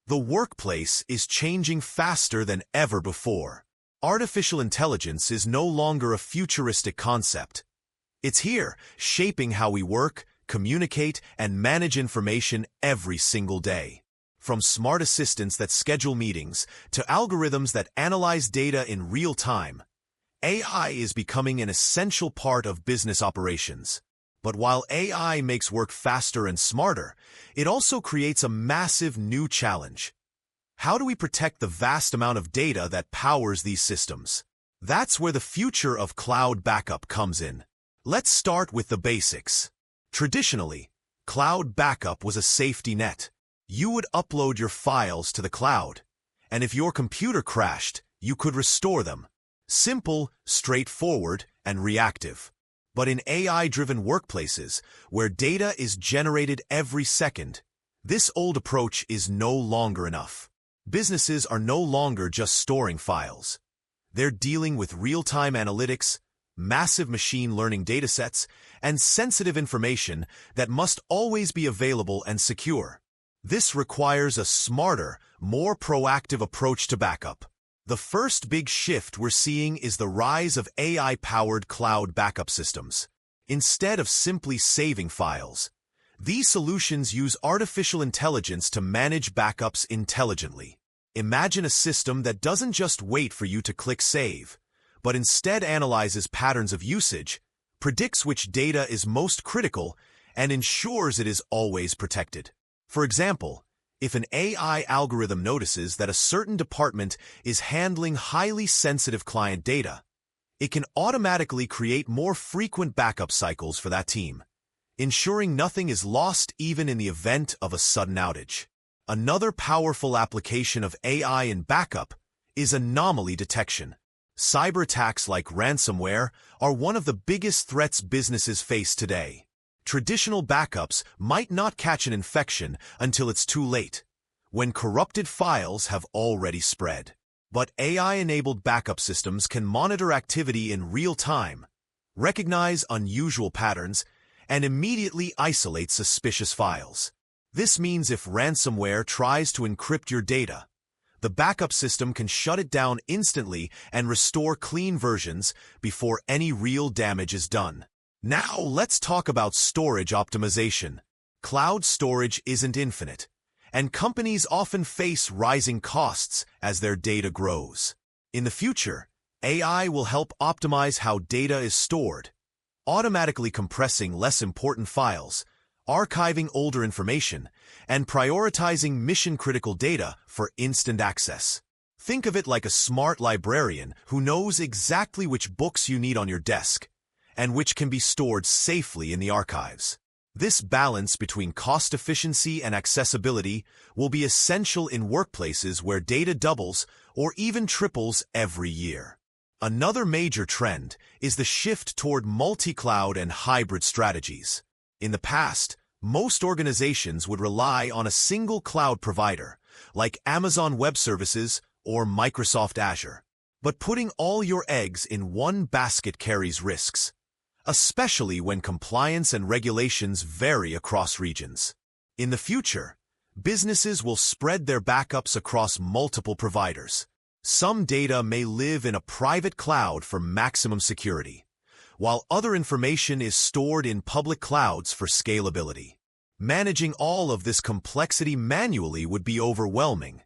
The workplace is changing faster than ever before. Artificial intelligence is no longer a futuristic concept. It's here, shaping how we work, communicate, and manage information every single day. From smart assistants that schedule meetings to algorithms that analyze data in real time, AI is becoming an essential part of business operations. But while AI makes work faster and smarter, it also creates a massive new challenge. How do we protect the vast amount of data that powers these systems? That's where the future of cloud backup comes in. Let's start with the basics. Traditionally, cloud backup was a safety net. You would upload your files to the cloud, and if your computer crashed, you could restore them. Simple, straightforward, and reactive. But in AI-driven workplaces, where data is generated every second, this old approach is no longer enough. Businesses are no longer just storing files. They're dealing with real-time analytics, massive machine learning datasets, and sensitive information that must always be available and secure. This requires a smarter, more proactive approach to backup. The first big shift we're seeing is the rise of AI-powered cloud backup systems. Instead of simply saving files, these solutions use artificial intelligence to manage backups intelligently. Imagine a system that doesn't just wait for you to click save, but instead analyzes patterns of usage, predicts which data is most critical, and ensures it is always protected. For example, if an AI algorithm notices that a certain department is handling highly sensitive client data, it can automatically create more frequent backup cycles for that team, ensuring nothing is lost even in the event of a sudden outage. Another powerful application of AI in backup is anomaly detection. Cyber attacks like ransomware are one of the biggest threats businesses face today. Traditional backups might not catch an infection until it's too late, when corrupted files have already spread. But AI-enabled backup systems can monitor activity in real time, recognize unusual patterns, and immediately isolate suspicious files. This means if ransomware tries to encrypt your data, the backup system can shut it down instantly and restore clean versions before any real damage is done. Now let's talk about storage optimization. Cloud storage isn't infinite, and companies often face rising costs as their data grows. In the future, AI will help optimize how data is stored, automatically compressing less important files, archiving older information, and prioritizing mission-critical data for instant access. Think of it like a smart librarian who knows exactly which books you need on your desk, and which can be stored safely in the archives. This balance between cost efficiency and accessibility will be essential in workplaces where data doubles or even triples every year. Another major trend is the shift toward multi-cloud and hybrid strategies. In the past, most organizations would rely on a single cloud provider, like Amazon Web Services or Microsoft Azure. But putting all your eggs in one basket carries risks, especially when compliance and regulations vary across regions. In the future, businesses will spread their backups across multiple providers. Some data may live in a private cloud for maximum security, while other information is stored in public clouds for scalability. Managing all of this complexity manually would be overwhelming,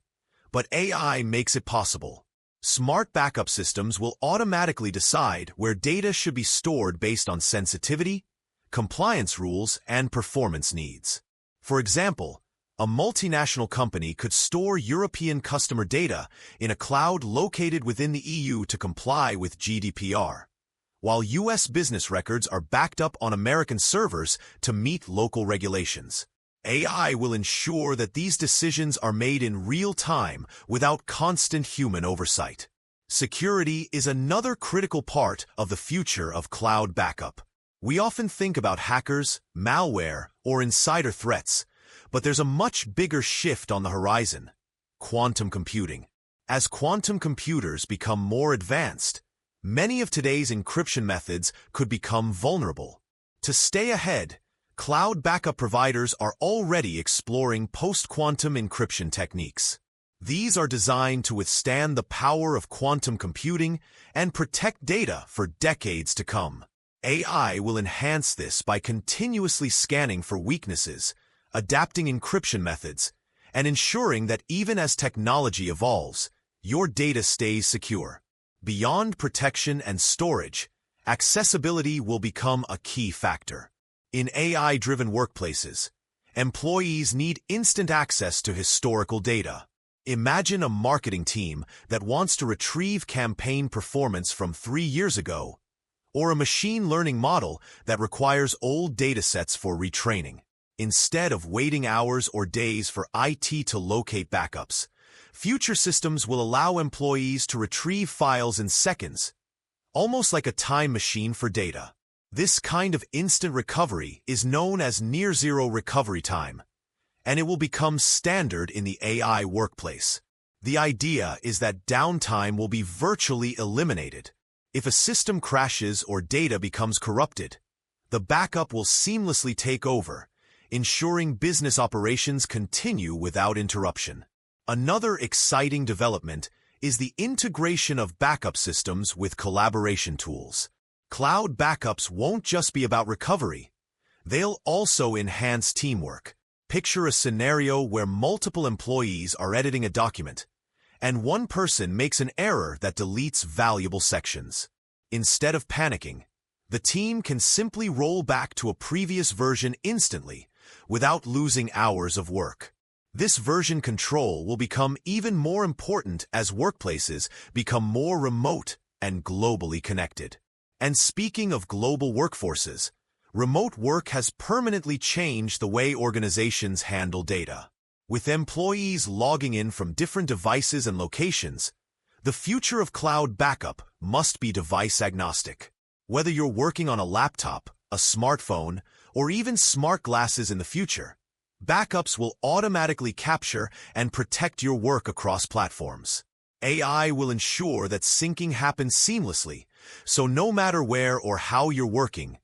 but AI makes it possible. Smart backup systems will automatically decide where data should be stored based on sensitivity, compliance rules, and performance needs. For example, a multinational company could store European customer data in a cloud located within the EU to comply with GDPR, while US business records are backed up on American servers to meet local regulations. AI will ensure that these decisions are made in real time without constant human oversight. Security is another critical part of the future of cloud backup. We often think about hackers, malware, or insider threats, but there's a much bigger shift on the horizon: quantum computing. As quantum computers become more advanced, many of today's encryption methods could become vulnerable. To stay ahead, cloud backup providers are already exploring post-quantum encryption techniques. These are designed to withstand the power of quantum computing and protect data for decades to come. AI will enhance this by continuously scanning for weaknesses, adapting encryption methods, and ensuring that even as technology evolves, your data stays secure. Beyond protection and storage, accessibility will become a key factor. In AI-driven workplaces, employees need instant access to historical data. Imagine a marketing team that wants to retrieve campaign performance from 3 years ago, or a machine learning model that requires old datasets for retraining. Instead of waiting hours or days for IT to locate backups, future systems will allow employees to retrieve files in seconds, almost like a time machine for data. This kind of instant recovery is known as near-zero recovery time, and it will become standard in the AI workplace. The idea is that downtime will be virtually eliminated. If a system crashes or data becomes corrupted, the backup will seamlessly take over, ensuring business operations continue without interruption. Another exciting development is the integration of backup systems with collaboration tools. Cloud backups won't just be about recovery. They'll also enhance teamwork. Picture a scenario where multiple employees are editing a document, and one person makes an error that deletes valuable sections. Instead of panicking, the team can simply roll back to a previous version instantly, without losing hours of work. This version control will become even more important as workplaces become more remote and globally connected. And speaking of global workforces, remote work has permanently changed the way organizations handle data. With employees logging in from different devices and locations, the future of cloud backup must be device agnostic. Whether you're working on a laptop, a smartphone, or even smart glasses in the future, backups will automatically capture and protect your work across platforms. AI will ensure that syncing happens seamlessly, so no matter where or how you're working,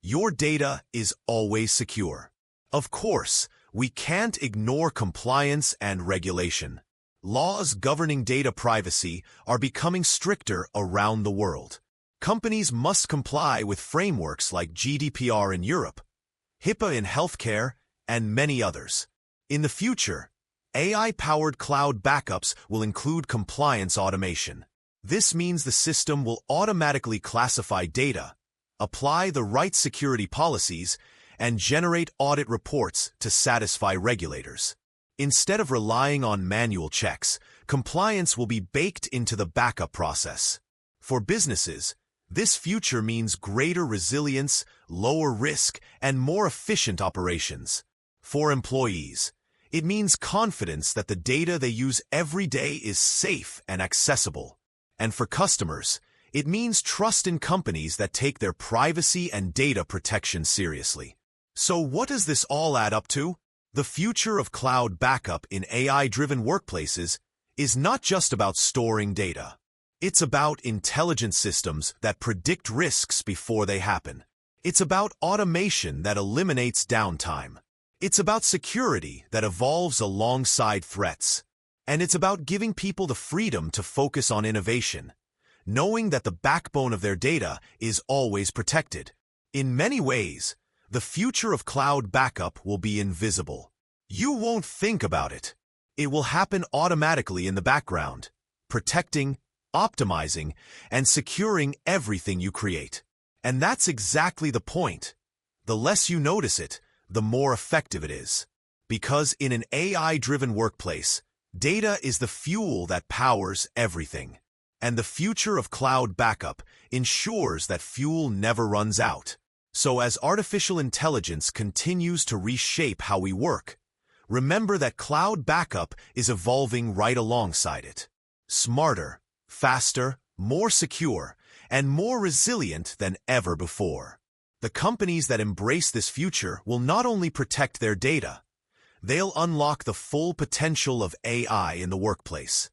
your data is always secure. Of course, we can't ignore compliance and regulation. Laws governing data privacy are becoming stricter around the world. Companies must comply with frameworks like GDPR in Europe, HIPAA in healthcare, and many others. In the future, AI-powered cloud backups will include compliance automation. This means the system will automatically classify data, apply the right security policies, and generate audit reports to satisfy regulators. Instead of relying on manual checks, compliance will be baked into the backup process. For businesses, this future means greater resilience, lower risk, and more efficient operations. For employees, it means confidence that the data they use every day is safe and accessible. And for customers, it means trust in companies that take their privacy and data protection seriously. So what does this all add up to? The future of cloud backup in AI-driven workplaces is not just about storing data. It's about intelligent systems that predict risks before they happen. It's about automation that eliminates downtime. It's about security that evolves alongside threats. And it's about giving people the freedom to focus on innovation, knowing that the backbone of their data is always protected. In many ways, the future of cloud backup will be invisible. You won't think about it. It will happen automatically in the background, protecting, optimizing, and securing everything you create. And that's exactly the point. The less you notice it, the more effective it is. Because in an AI-driven workplace, data is the fuel that powers everything. And the future of cloud backup ensures that fuel never runs out. So as artificial intelligence continues to reshape how we work, remember that cloud backup is evolving right alongside it. Smarter, faster, more secure, and more resilient than ever before. The companies that embrace this future will not only protect their data, they'll unlock the full potential of AI in the workplace.